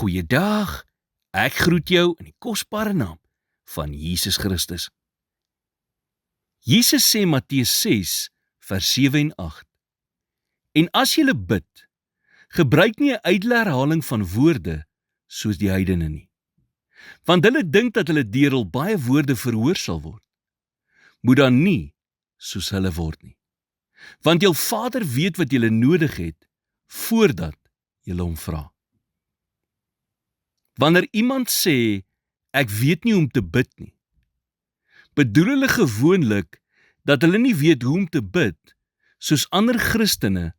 Goeiedag, ek groet jou in die kosbare naam van Jesus Christus. Jesus sê Matteus 6 vers 7 en 8. En as julle bid, gebruik nie 'n ydelle herhaling van woorde soos die heidene nie, want hulle dink dat hulle deur hul baie woorde verhoor sal word. Moet dan nie soos hulle word nie, want jou Vader weet wat julle nodig het voordat julle hom vra. Wanneer iemand sê, ek weet nie hoe om te bid nie, bedoel hulle gewoonlik dat hulle nie weet hoe om te bid soos ander Christene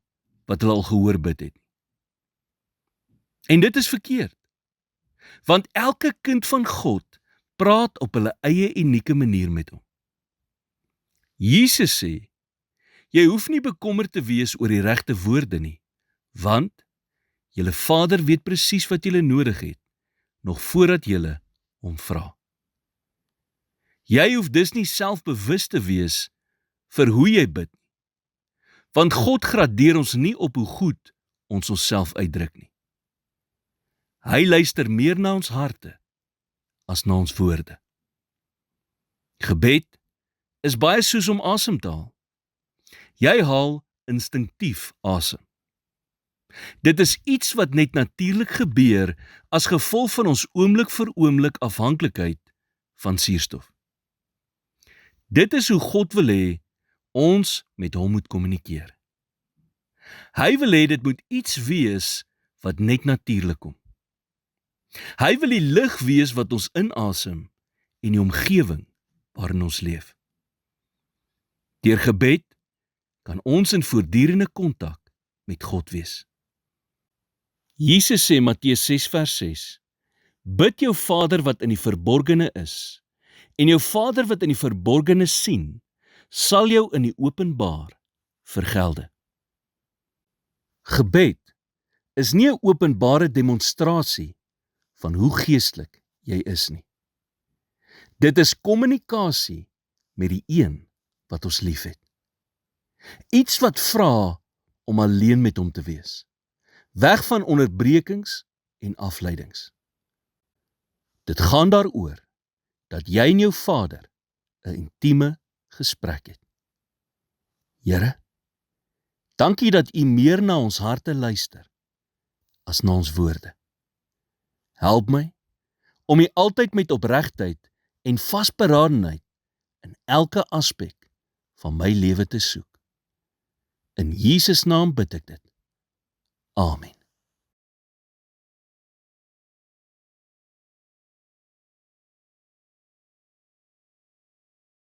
wat hulle al gehoor bid het. En dit is verkeerd, want elke kind van God praat op hulle eie unieke manier met hom. Jesus sê, jy hoef nie bekommerd te wees oor die regte woorde nie, want julle Vader weet presies wat julle nodig het, nog voordat julle hom vra. Jy hoef dus nie selfbewus te wees vir hoe jy bid nie, want God gradeer ons nie op hoe goed ons onsself uitdruk nie. Hy luister meer na ons harte as na ons woorde. Gebed is baie soos om asem te haal. Jy haal instinktief asem. Dit is iets wat net natuurlik gebeur as gevolg van ons oomblik vir oomblik afhanklikheid van suurstof. Dit is hoe God wil hê ons met hom moet kommunikeer. Hy wil hê dit moet iets wees wat net natuurlik kom. Hy wil die lig wees wat ons inasem en die omgewing waarin ons leef. Deur gebed kan ons in voortdurende kontak met God wees. Jesus sê Matteus 6 vers 6, bid jou Vader wat in die verborgene is, en jou Vader wat in die verborgene sien, sal jou in die openbaar vergelde. Gebed is nie 'n openbare demonstrasie van hoe geestelik jy is nie. Dit is kommunikasie met die een wat ons liefhet. Iets wat vra om alleen met hom te wees, weg van onderbrekings en afleidings. Dit gaan daaroor dat jy en jou Vader 'n intieme gesprek het. Here, dankie dat U meer na ons harte luister as na ons woorde. Help my om U altyd met opregtheid en vasberadenheid in elke aspek van my lewe te soek. In Jesus naam bid ek dit. Amen.